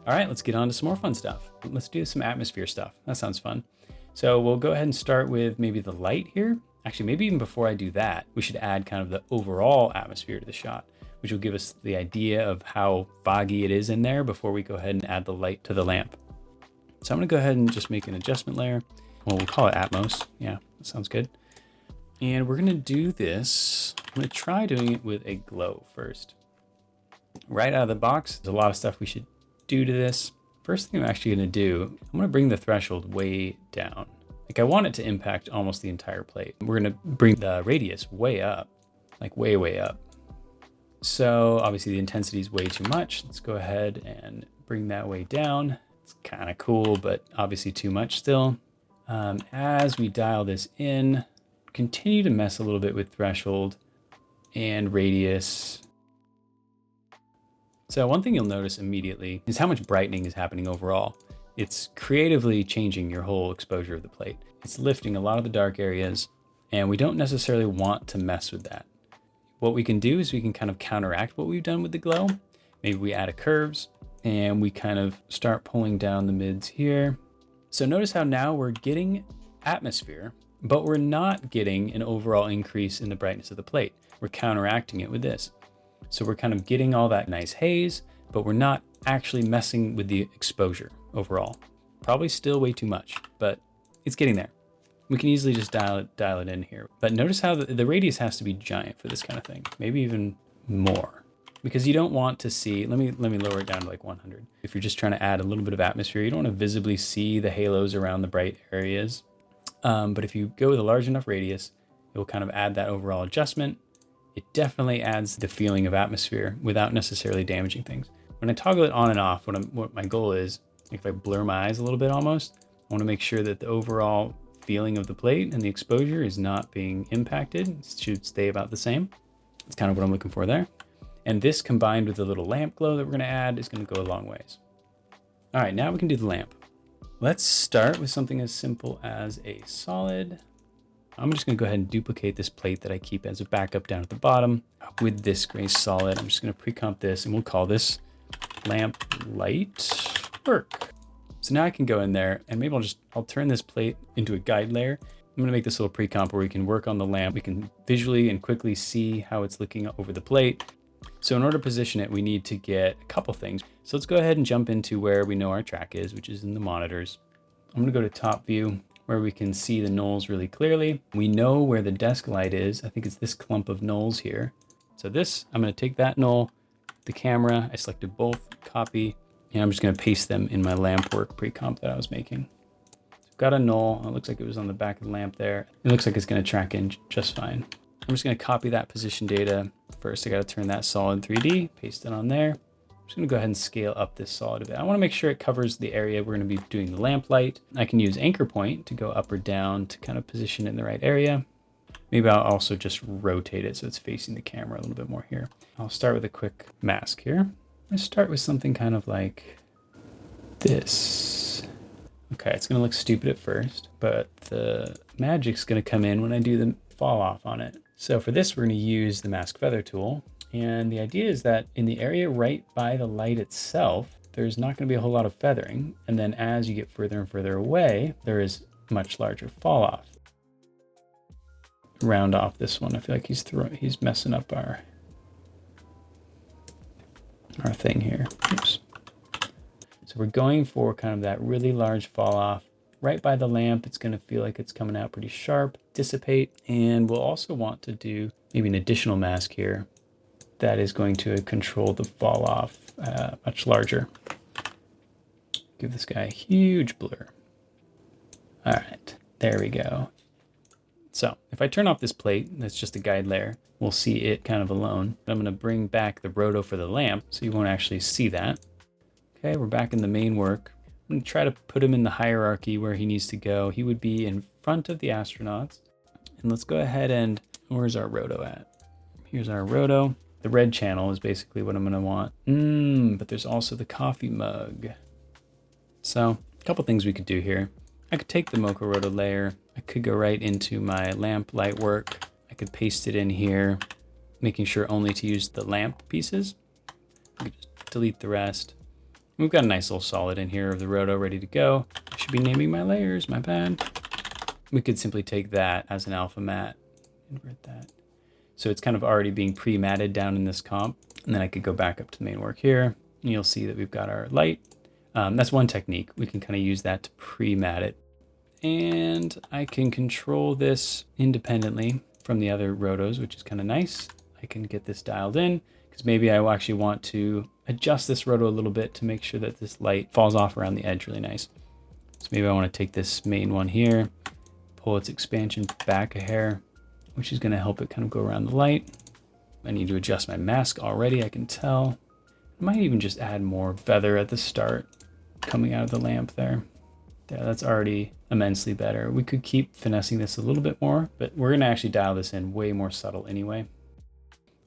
All right, let's get on to some more fun stuff. Let's do some atmosphere stuff. That sounds fun. So we'll go ahead and start with maybe the light here. Actually, maybe even before I do that, we should add kind of the overall atmosphere to the shot, which will give us the idea of how foggy it is in there before we go ahead and add the light to the lamp. So I'm gonna go ahead and just make an adjustment layer. Well, we'll call it ATMOS. Yeah, that sounds good. And we're gonna do this. I'm gonna try doing it with a glow first. Right out of the box, there's a lot of stuff we should do to this. First thing I'm actually gonna do, I'm gonna bring the threshold way down. Like I want it to impact almost the entire plate. We're gonna bring the radius way up, like way, way up. So obviously the intensity is way too much. Let's go ahead and bring that way down. It's kind of cool, but obviously too much still. As we dial this in, continue to mess a little bit with threshold and radius. So one thing you'll notice immediately is how much brightening is happening overall. It's creatively changing your whole exposure of the plate. It's lifting a lot of the dark areas, and we don't necessarily want to mess with that. What we can do is we can kind of counteract what we've done with the glow. Maybe we add a curves and we kind of start pulling down the mids here. So notice how now we're getting atmosphere, but we're not getting an overall increase in the brightness of the plate. We're counteracting it with this. So we're kind of getting all that nice haze, but we're not actually messing with the exposure overall. Probably still way too much, but it's getting there. We can easily just dial it in here. But notice how the radius has to be giant for this kind of thing, maybe even more. Because you don't want to see, let me lower it down to like 100. If you're just trying to add a little bit of atmosphere, you don't want to visibly see the halos around the bright areas. But if you go with a large enough radius, it will kind of add that overall adjustment. It definitely adds the feeling of atmosphere without necessarily damaging things. When I toggle it on and off, what my goal is, if I blur my eyes a little bit almost, I want to make sure that the overall feeling of the plate and the exposure is not being impacted. It should stay about the same. That's kind of what I'm looking for there. And this combined with the little lamp glow that we're going to add is going to go a long ways. All right, now we can do the lamp. Let's start with something as simple as a solid. I'm just going to go ahead and duplicate this plate that I keep as a backup down at the bottom with this gray solid. I'm just going to pre-comp this and we'll call this lamp light work. So now I can go in there and maybe I'll turn this plate into a guide layer. I'm going to make this little pre-comp where we can work on the lamp. We can visually and quickly see how it's looking over the plate. So in order to position it, we need to get a couple things. So let's go ahead and jump into where we know our track is, which is in the monitors. I'm going to go to top view where we can see the nulls really clearly. We know where the desk light is. I think it's this clump of nulls here. So this, I'm going to take that null, the camera, I selected both, copy, and I'm just going to paste them in my lamp work pre-comp that I was making. So I've got a null. It looks like it was on the back of the lamp there. It looks like it's going to track in just fine. I'm just going to copy that position data. First, I got to turn that solid 3D, paste it on there. I'm just going to go ahead and scale up this solid a bit. I want to make sure it covers the area we're going to be doing the lamp light. I can use anchor point to go up or down to kind of position it in the right area. Maybe I'll also just rotate it so it's facing the camera a little bit more here. I'll start with a quick mask here. I'm going to start with something kind of like this. Okay, it's going to look stupid at first, but the magic's going to come in when I do the fall off on it. So for this, we're going to use the mask feather tool. And the idea is that in the area right by the light itself, there's not going to be a whole lot of feathering. And then as you get further and further away, there is much larger fall off. Round off this one. I feel like he's messing up our thing here. Oops. So we're going for kind of that really large fall off. Right by the lamp, it's going to feel like it's coming out pretty sharp, dissipate, and we'll also want to do maybe an additional mask here that is going to control the fall off much larger. Give this guy a huge blur. All right, there we go. So if I turn off this plate, that's just a guide layer, we'll see it kind of alone. I'm going to bring back the roto for the lamp so you won't actually see that. Okay, we're back in the main work. I'm going to try to put him in the hierarchy where he needs to go. He would be in front of the astronauts. And let's go ahead and, where's our roto at? Here's our roto. The red channel is basically what I'm going to want. But there's also the coffee mug. So a couple things we could do here. I could take the Mocha Roto layer. I could go right into my lamp light work. I could paste it in here, making sure only to use the lamp pieces. I could just delete the rest. We've got a nice little solid in here of the roto ready to go. I should be naming my layers, my bad. We could simply take that as an alpha matte, invert that. So it's kind of already being pre-matted down in this comp. And then I could go back up to the main work here, and you'll see that we've got our light. That's one technique. We can kind of use that to pre-mat it. And I can control this independently from the other rotos, which is kind of nice. I can get this dialed in because maybe I actually want to adjust this roto a little bit to make sure that this light falls off around the edge really nice. So maybe I want to take this main one here, pull its expansion back a hair, which is going to help it kind of go around the light. I need to adjust my mask already, I can tell. I might even just add more feather at the start coming out of the lamp there. Yeah, that's already immensely better. We could keep finessing this a little bit more, but we're going to actually dial this in way more subtle anyway.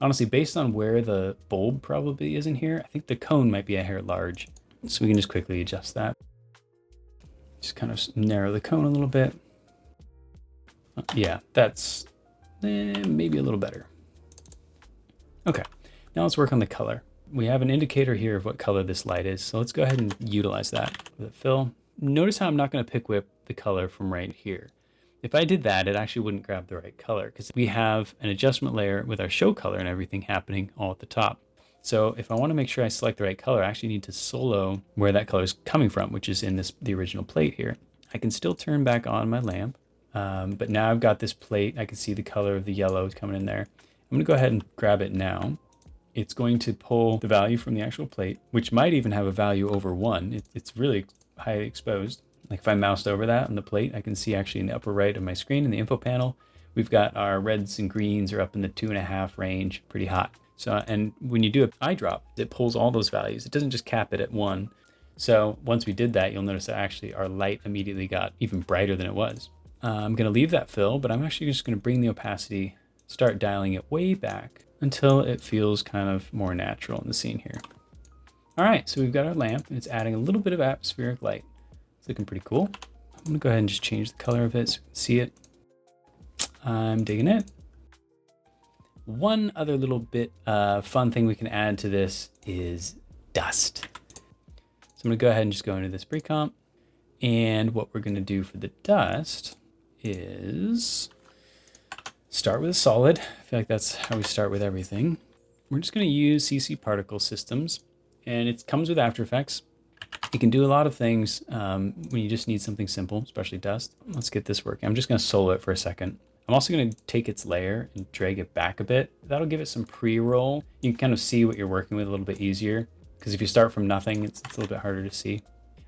Honestly, based on where the bulb probably is in here, I think the cone might be a hair large. So we can just quickly adjust that. Just kind of narrow the cone a little bit. Yeah, that's maybe a little better. Okay, now let's work on the color. We have an indicator here of what color this light is. So let's go ahead and utilize that with a fill. Notice how I'm not going to pick whip the color from right here. If I did that, it actually wouldn't grab the right color because we have an adjustment layer with our show color and everything happening all at the top. So if I want to make sure I select the right color, I actually need to solo where that color is coming from, which is in the original plate here. I can still turn back on my lamp, but now I've got this plate. I can see the color of the yellow coming in there. I'm going to go ahead and grab it now. It's going to pull the value from the actual plate, which might even have a value over 1. It's really highly exposed. Like if I moused over that on the plate, I can see actually in the upper right of my screen in the info panel, we've got our reds and greens are up in the 2.5 range, pretty hot. So, and when you do an eye drop, it pulls all those values. It doesn't just cap it at 1. So once we did that, you'll notice that actually our light immediately got even brighter than it was. I'm going to leave that fill, but I'm actually just going to bring the opacity, start dialing it way back until it feels kind of more natural in the scene here. All right, so we've got our lamp and it's adding a little bit of atmospheric light. It's looking pretty cool. I'm gonna go ahead and just change the color of it so you can see it. I'm digging it. One other little bit fun thing we can add to this is dust. So I'm gonna go ahead and just go into this pre-comp. And what we're gonna do for the dust is start with a solid. I feel like that's how we start with everything. We're just gonna use CC particle systems, and it comes with After Effects. It can do a lot of things when you just need something simple, especially dust. Let's get this working. I'm just gonna solo it for a second. I'm also gonna take its layer and drag it back a bit. That'll give it some pre-roll. You can kind of see what you're working with a little bit easier, because if you start from nothing, it's a little bit harder to see.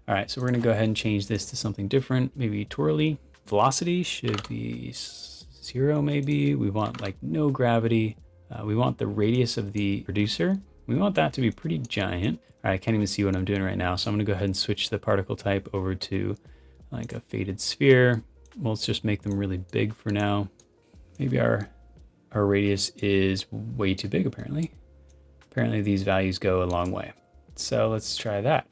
All right, so we're gonna go ahead and change this to something different, maybe twirly. Velocity should be 0 maybe. We want like no gravity. We want the radius of the producer. We want that to be pretty giant. All right, I can't even see what I'm doing right now. So I'm gonna go ahead and switch the particle type over to like a faded sphere. Well, let's just make them really big for now. Maybe our radius is way too big apparently. Apparently these values go a long way. So let's try that.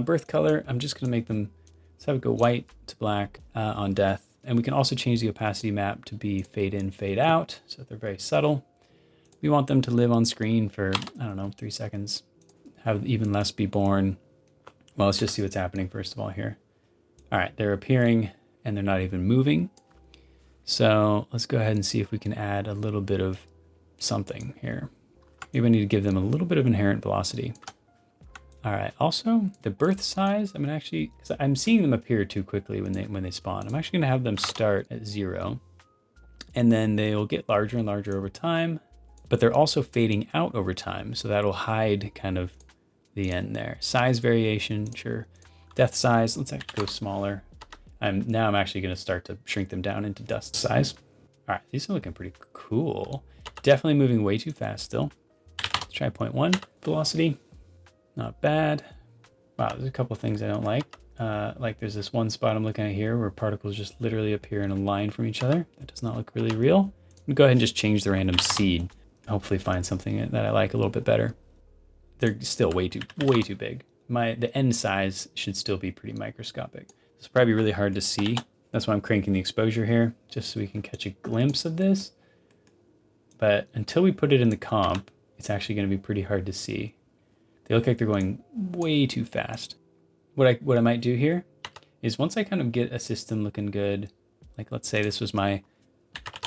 Birth color, I'm just gonna make them, let's have it go white to black on death. And we can also change the opacity map to be fade in, fade out. So they're very subtle. We want them to live on screen for, I don't know, 3 seconds. Have even less be born. Well, let's just see what's happening first of all here. All right, they're appearing and they're not even moving. So let's go ahead and see if we can add a little bit of something here. Maybe I need to give them a little bit of inherent velocity. All right, also the birth size, I'm gonna actually, because I'm seeing them appear too quickly when they spawn. I'm actually gonna have them start at 0 and then they'll get larger and larger over time, but they're also fading out over time. So that'll hide kind of the end there. Size variation, sure. Depth size, let's actually go smaller. Now I'm actually gonna start to shrink them down into dust size. All right, these are looking pretty cool. Definitely moving way too fast still. Let's try 0.1 velocity. Not bad. Wow, there's a couple of things I don't like. Like there's this one spot I'm looking at here where particles just literally appear in a line from each other. That does not look really real. I'm gonna go ahead and just change the random seed. Hopefully find something that I like a little bit better. They're still way too big. The end size should still be pretty microscopic. It's probably really hard to see. That's why I'm cranking the exposure here, just so we can catch a glimpse of this. But until we put it in the comp, it's actually gonna be pretty hard to see. They look like they're going way too fast. What I might do here is once I kind of get a system looking good, like let's say this was my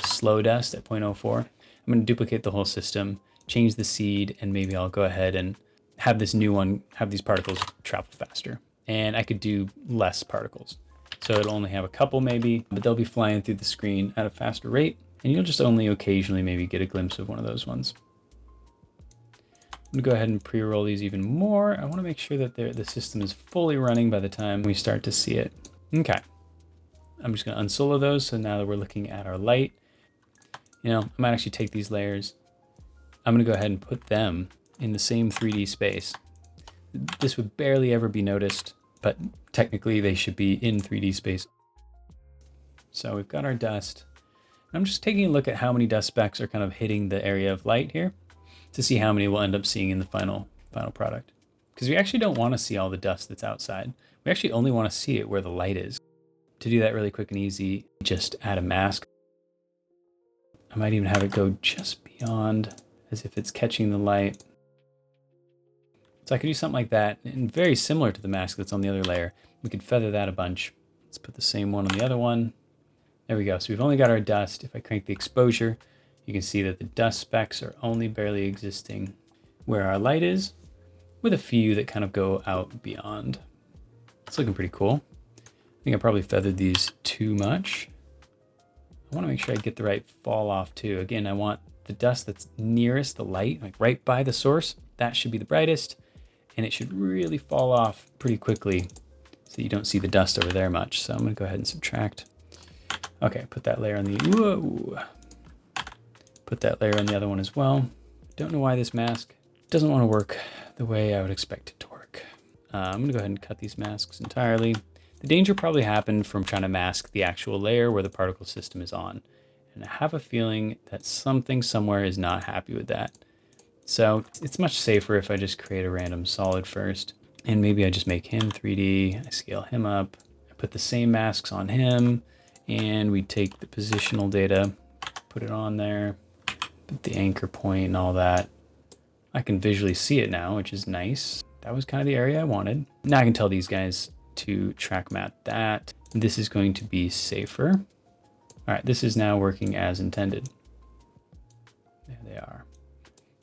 slow dust at 0.04, I'm going to duplicate the whole system, change the seed, and maybe I'll go ahead and have this new one, have these particles travel faster. And I could do less particles. So it'll only have a couple maybe, but they'll be flying through the screen at a faster rate. And you'll just only occasionally maybe get a glimpse of one of those ones. I'm gonna go ahead and pre-roll these even more. I wanna make sure that the system is fully running by the time we start to see it. Okay, I'm just gonna unsolo those. So now that we're looking at our light, you know, I might actually take these layers. I'm gonna go ahead and put them in the same 3D space. This would barely ever be noticed, but technically they should be in 3D space. So we've got our dust. I'm just taking a look at how many dust specks are kind of hitting the area of light here to see how many we'll end up seeing in the final product. Because we actually don't want to see all the dust that's outside. We actually only want to see it where the light is. To do that really quick and easy, just add a mask. I might even have it go just beyond as if it's catching the light. So I could do something like that, and very similar to the mask that's on the other layer. We could feather that a bunch. Let's put the same one on the other one. There we go. So we've only got our dust. If I crank the exposure, you can see that the dust specks are only barely existing where our light is, with a few that kind of go out beyond. It's looking pretty cool. I think I probably feathered these too much. I want to make sure I get the right fall off too. Again, I want the dust that's nearest the light, like right by the source. That should be the brightest, and it should really fall off pretty quickly so you don't see the dust over there much. So I'm going to go ahead and subtract. Okay, put that layer on the, whoa. Put that layer on the other one as well. Don't know why this mask doesn't want to work the way I would expect it to work. I'm gonna go ahead and cut these masks entirely. The danger probably happened from trying to mask the actual layer where the particle system is on. And I have a feeling that something somewhere is not happy with that. So it's much safer if I just create a random solid first. And maybe I just make him 3D, I scale him up, I put the same masks on him, and we take the positional data, put it on there, put the anchor point and all that. I can visually see it now, which is nice. That was kind of the area I wanted. Now I can tell these guys to track matte that. This is going to be safer. All right, this is now working as intended. There they are.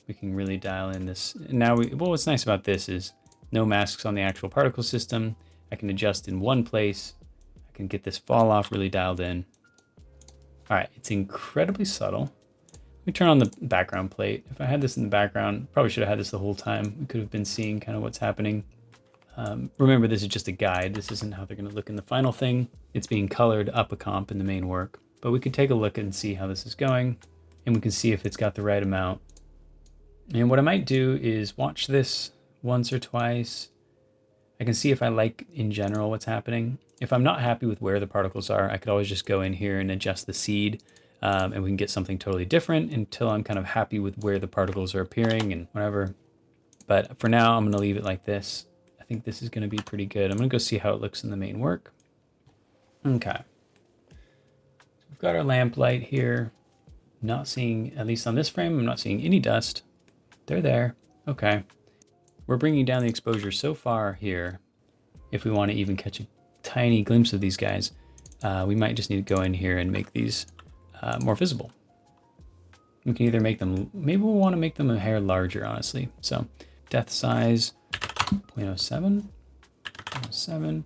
We can really dial in this. Now, well, what's nice about this is no masks on the actual particle system. I can adjust in one place. I can get this fall off really dialed in. All right, it's incredibly subtle. Let me turn on the background plate. If I had this in the background, probably should have had this the whole time. We could have been seeing kind of what's happening. Remember, this is just a guide. This isn't how they're going to look in the final thing. It's being colored up a comp in the main work. But we could take a look and see how this is going, and we can see if it's got the right amount. And what I might do is watch this once or twice. I can see if I like, in general, what's happening. If I'm not happy with where the particles are, I could always just go in here and adjust the seed, and we can get something totally different until I'm kind of happy with where the particles are appearing and whatever. But for now, I'm going to leave it like this. I think this is going to be pretty good. I'm going to go see how it looks in the main work. Okay. We've got our lamp light here. Not seeing, at least on this frame, I'm not seeing any dust. They're there. Okay. We're bringing down the exposure so far here. If we want to even catch a tiny glimpse of these guys, we might just need to go in here and make these more visible. We can either make them, maybe we'll want to make them a hair larger, honestly. So depth size, 0.07, 0.07.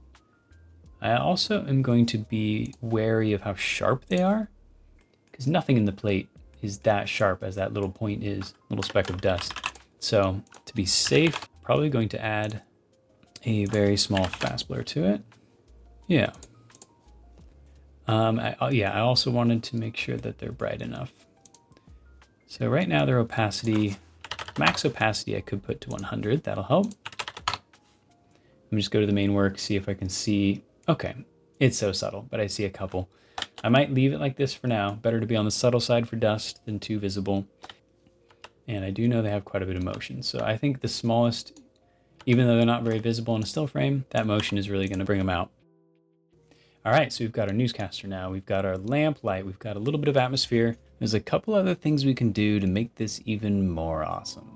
I also am going to be wary of how sharp they are, because nothing in the plate is that sharp as that little point is, little speck of dust. So to be safe, probably going to add a very small fast blur to it. Yeah. I also wanted to make sure that they're bright enough. So right now their opacity, max opacity I could put to 100, that'll help. Let me just go to the main work, see if I can see. Okay, it's so subtle, but I see a couple. I might leave it like this for now. Better to be on the subtle side for dust than too visible. And I do know they have quite a bit of motion. So I think the smallest, even though they're not very visible in a still frame, that motion is really going to bring them out. All right, so we've got our newscaster now. We've got our lamp light. We've got a little bit of atmosphere. There's a couple other things we can do to make this even more awesome.